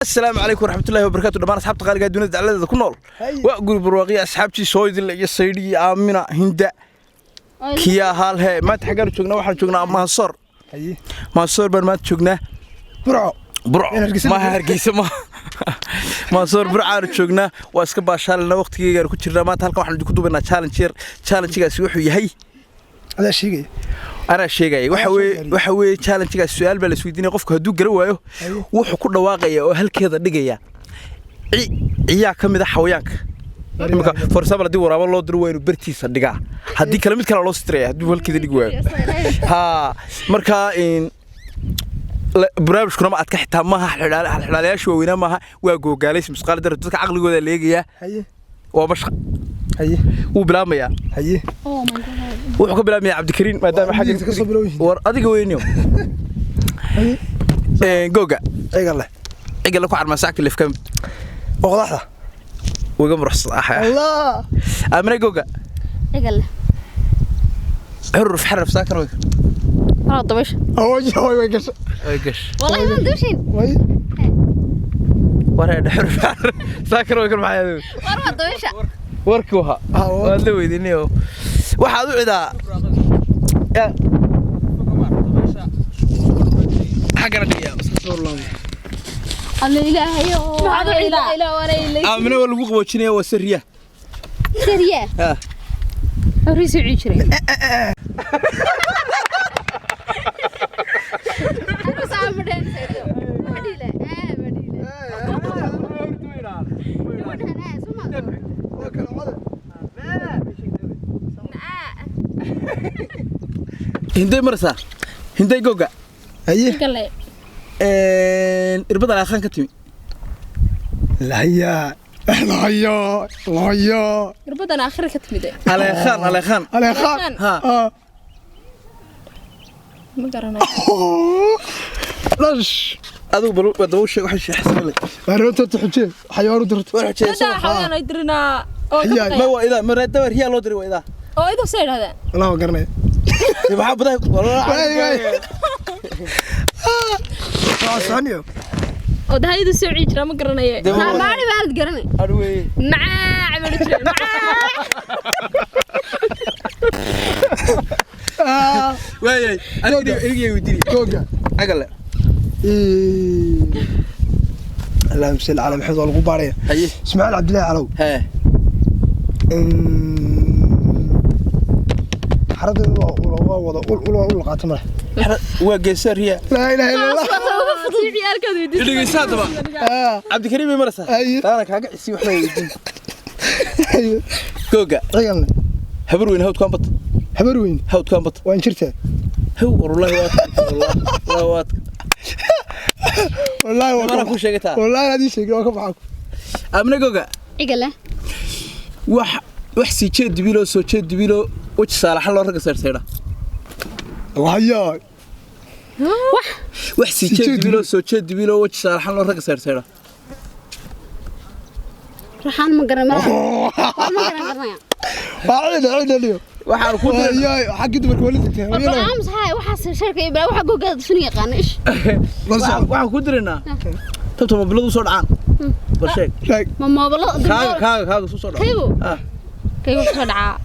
السلام عليكم ورحمة الله وبركاته. دمان أصحاب تقاليد الدنيا دعالة كنول وأقول برواقي أصحابتي سويد اللي يصيري آمنة هندا كيا هالها ما تحقر شغنا واحد شغنا ما صار ما صار برمات شغنا برع ما هرقيس ما صار برع شغنا واسكب عشان وقت كي يقول كتير ما تهلك واحد كتبنا challenge يسوي هي هذا شيء أنا شيء وحوي challenge السؤال بالسويدين يقفك هدوء جرويه وحكون واقعي وهل كذا دقيقة عيا كم ده حويانك فرصة دي ورا والله دروين وبرتي صدقها هدي كلمة كلا الله ستريه هدي هل كذا دقيقة ها مركا إن برامج كنا ما أتكحت ما حلاليا شو وينا ما وجو جالس مسقال درت عقل جوده ليجيا ومش وبلا ميا وحكم بلا ميا عبد الكريم ما دام حاجة ور أديك وين يوم جوجا أيقله لك وعر مساك اللي في كم وغلطة وقام رح صراحة الله أمري جوجا أيقله حرف ساكن ويك طبيش هو يقش والله ما ندوشين ورا حرف ساكن ويك معايا ورا طبيشة وركوها والله ويدينيو واحد وعدا يا حقنا ديا الله إلهي ما هذا إله ولا إله آمنة ولا بقى وشنيا وسرية سرية ها أريس عشرة أنا سامرين سرية بديلة هندي مرسا هندي جوجا أيه قال إربط على خان كتمي لا هي ربنا آخر كتمي على خان ها ما قرنا ليش أدو بلو بدوش وحش يحسن لك أنت تحكي حيوان درت هذا حيوان يدرنا ما هو إذا مرة دور هي لودري وإذا إذا سير هذا الله قرني يبغى بدأ والله ثانية وده هيدا سوي جرا ما قرنا يه ما علي بالد قرني أروي عمل جرا وياي أنا ودي جوجا أقول اللهم صل على محمد والغبارية اسماعيل عبد الله علو ها حرد ولا قاتمه وجسر هي لا اله الا الله اللي يساعد بقى عبد الكريم مرسى انا كاga cisi wax weey googa ayalna habar weyn hawd kan bat hawd kan bat waan jirtaa haw wallahi wallahi ku sheegtaa wallahi hadii sheegay waa ka baxo amna googa igala wax si jeed dibilo soo jeed dibilo waj saalaxan loo raga saartayda wahayaa wax si jeed dibilo soo jeed dibilo waj saalaxan loo raga saartayda raxan ma garama عيد waxaan ku diray xaq dumarka walidka waxaan sahay waxa shirka ibra waxa googada sun yaqaan ish waxaan ku dirinaa tabta mobiladu soo dhacaan bal sheeg ma mobilo kaaga soo dhacaa kaygu soo dhacaa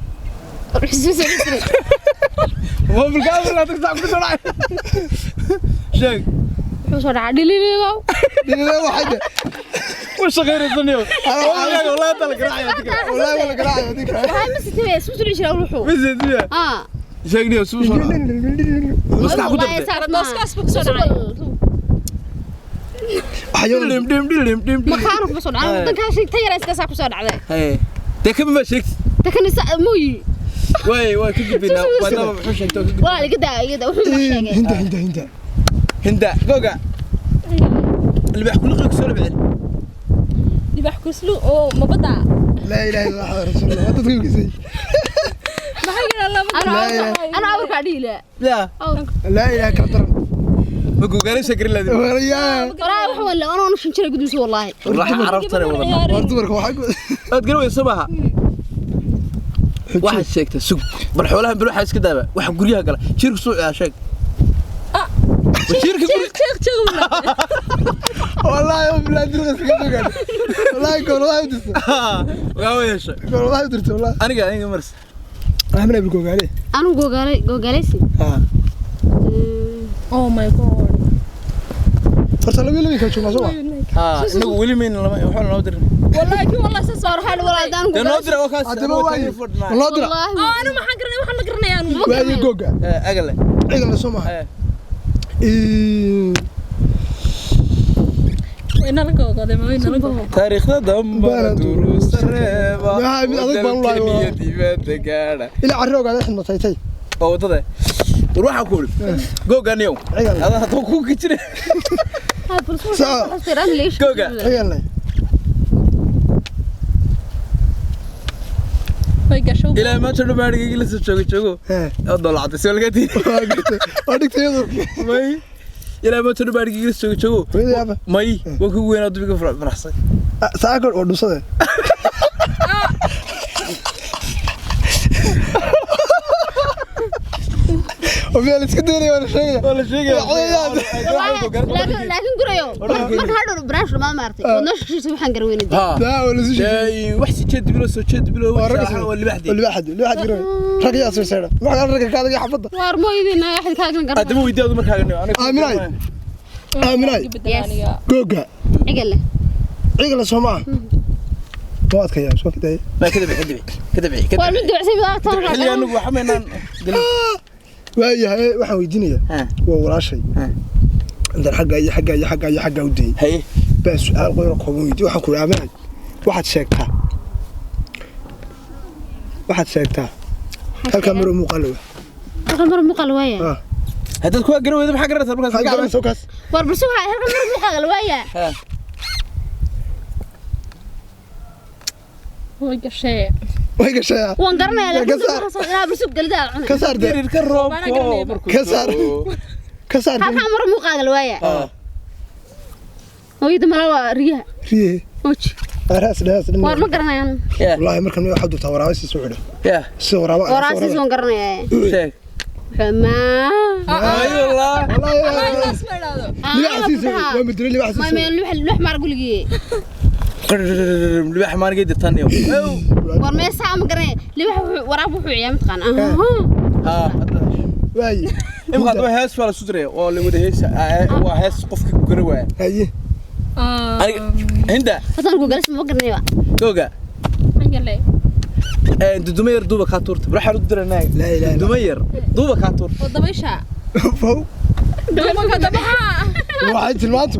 mobilka la tagtaa ku soo dhacay sheeg soo dhacaa dhiliilo waxay وش غير الدنيا والله طلع قراعي والله ولا قراعي هذيك هاي مسدي سوسو ليش روحو مسدي شيغني سوسو بس كعبد مسكاس بكسودعay حيوان دم ما خارق بسودعay ودنka sheegtay yar iska saa ku soo dhacday hey deekama ma sheegtay takanisa mooyi way ka gibina wada wuxuu sheegtay waa laga daayada wuxuu sheegay hinda goga اللي بيحكوا لك سؤال بعدين اللي بيحكوا سلو او ما بضع لا اله الا الله رسول الله ما تقول زي ما حق الله انا اورك عدي لا لا اله كثر بقوا قال شكر الله وريا راح ولا انا مش نشري قدوس والله راح عرفت انا والله ورتورك وحق تقولوا صباحا واحد شيكته سوق بالحولها بروح اسك دابا واحد غريها قال جيرك سوق يا شيك bashiirka والله بلا درس كذا والله يقول والله يدرس واويش والله يدرس والله aniga mars احنا بنقول عليه أنا جوجاليسي ها oh my god فرصة لو يلوي كشوف مصور anigu wali meen lama waxaan loo dirin والله كي والله سصار حال والله دان loo dira wakaas والله درا أنا ما حقرني وحنا قرني أنا واي جوجا agale عيد سوما وين أنا جوجا ما وين أنا جوجا taariikhda dambana duruus reeba ما مid adag baan lahayn dibadda gaadha ila carroog aad xidma taytay oo wadada ruuxa ku ul googaniyow ada hadoo ku kijire جوجا عيالنا إلى ما تشوفوا بعد كي جلسوا تشوفوا أضل عطي سؤال كذي أديك تيجي ماي إلى ما تشوفوا بعد كي جلسوا تشوفوا ماي وكو وين أدري كيف فرحصي ساكر أردو صدق وفي الاسكندريه ولا شيء لكن قريو ما هذا برانش ما مارتي ونش شو وحن قروين دي لا ولا شيء وحسي جد بلو سو جد بلو واللي واحد قروي رقي اصير سيره ما قال رقي كذا حفظه وارمو يدينا واحد كان قرب ادمو يدي ادو markaa انا امناي جوجا عقله سوما واد كيا شو كده ما كذب والله دعسي بقى خلي انو waxameynaan waayahay waxaan weydiinayaa waa walaashay inta xagga u diin hay baa su'aal qoyro kooban weydiin waxaan ku raamanay waxaad sheegtaa halka maro muuqaal waaya hadda ku garoweeda maxaa garata markaas gacan soo kaas war bulsho waxa halka maro muuqaal waaya way gashay waan garanaya laakiin waxaan bulsho galdaa cunay ka saar dirirka roobko ka saar halka maro muuqaal waaya hooyada malawa riyaha oji راس war ma garanayaan wallahi markan waxa uu tawaraabay si soo xidhay soo waraasi soo garanaya sheeg ma ay wallah waa madri li ma lux mar guligi libax maargeed taniyo war ma saam garay libax waraab wuxuu ciyaam taqaan waay imka daba hees fala sudray oo la wada hees waa hees qofka ku garawaa haye hinda hadan ku galas ma garanayba googa angalay dumayar duuba ka tuurta waxa u diranay dumayar duuba ka tuur oo dabaysha fow duuba ka dabaha waxay tilmaantu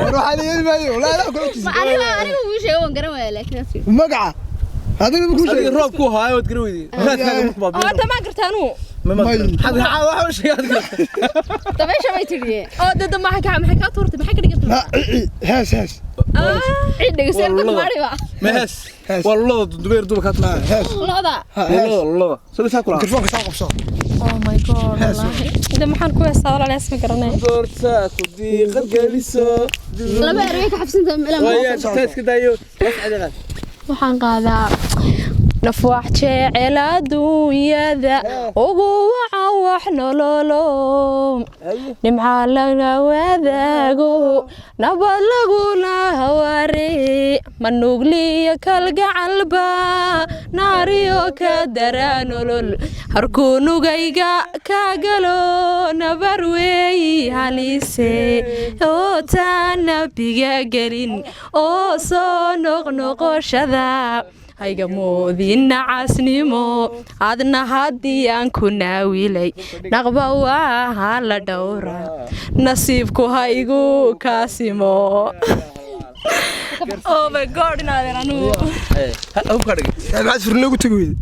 waxa la yeelmayo la ku aniga uu sheego waan garanaya laakiin magaca adiga ku sheegay roob ku haayo wad garawidi oo dama gartaanu hada waxa sheegad dabaysha may tiri oo dad ma ka tuurtay maxay ka dhigtay hees عيد دغسر دماريبا مهس والله دبير دوبا كاتما hees والله سو ساكلا telefoonka soo qabso oh my god wallahi ida maxaan ku heestaa walaal isma garanay doorta ku diiqad galiso laba eray ka xabsanta ila ma iska daayo waxaad waxaan qaadaa nafwax jecel adduunyada ugu waca wax nololo nimca laga wadaago nabad laguna hawari manugliya kalgacalba naariyo ka daranolol harkuunugayga ka galo nabar weeyi halise oo taana biga gelin oo soo noqnoqoshada hayga moodina casnimo adna haddii aan ku naawilay naqba waa la dhowra nasiibku haygu kaasimo oh my god inaadan anu أو كارج. بعد فرنا قلت قوي.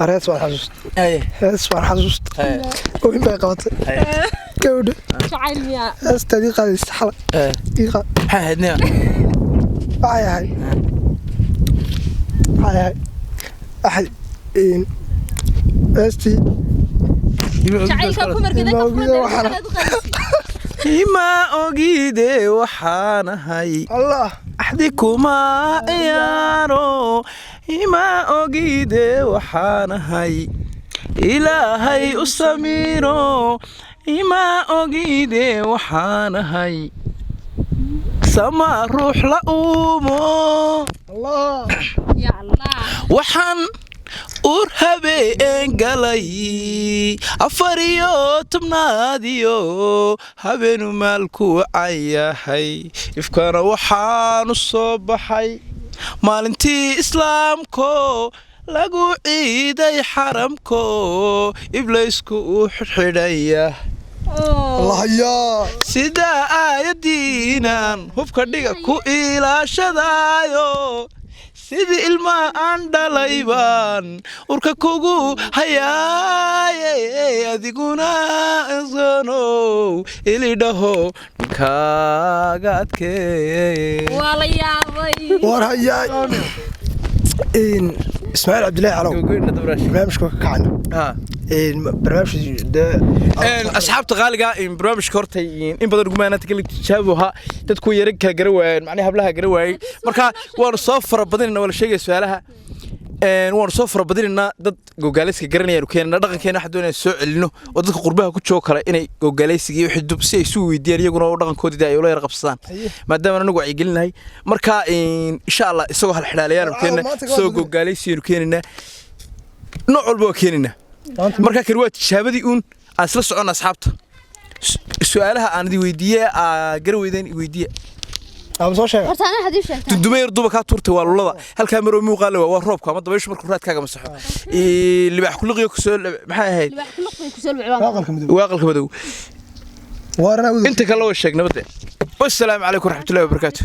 أريس والحجوست. أريس والحجوست. وين بقى قاطع. كود. شعيل يا. استدي قال استحلا. إيقا. هادنا. هاي. أحد إن أستي. شعيل كم مركز كم إما أجيده وحنا هاي الله أحدكما يارو إما أجيده وحنا هاي إلهي أسميرو ima ogide waxaan ahay sama ruux la uumo waxaan ur habeen galay 14 habeenu maalku cayahay ifkana waxaan u soo baxay maalintii islaamko lagu ciiday xaramko iblaysku u xidhaya الله يا sida aayadiinan hubka dhiga ku ilaashadaayo sidii ilma aan dhalaybaan urka kugu hayaaye adiguna insanow ilidhaho kaaga adkee wala yaabay ورهيا إن إسماعيل عبد الله علو برنامج كعنا برنامج ده asxaabta qaaliga in barnaamijka hortay in badan gumaanada kala tijaabuha dadku yarag kala garawayeen macnaha hablaha garawayay marka waan soo farabadinna wala sheegay su'aalaha waan soo farabadinna dad gogaalayska garanayaan keenna dhaqankeena waxa doonayaan soo celino oo dadka qurbaha ku joog kale inay gogaalaysiga iyo xidub si ay soo weydiiyaan iyaguna oo dhaqankoodii ay ula yar qabsadaan maadaama anagu ay gelinahay marka insha Allah isagoo hal xidhaalayaan keenna soo gogaalaysiga keenina nooc walba keenina marka karwaad tijaabadii aan isla socon asxaabta su'aalaha aan idin weydiiyay garaweydan weydiiya أنا صار شيء horta ana hadii sheegtay dundumeer duba ka turtay waa lulada halka maro muuqaal waa roobka ama dabayshu markuu raadkaaga masaxo libax ku liqiyo ku soo maxay ahayd libax ku luqay ku soo bicwaan waaqalka madow وأنا inta kale oo sheeg nabad wassalaamu calaykum waraxmatullaahi wabarakaatuh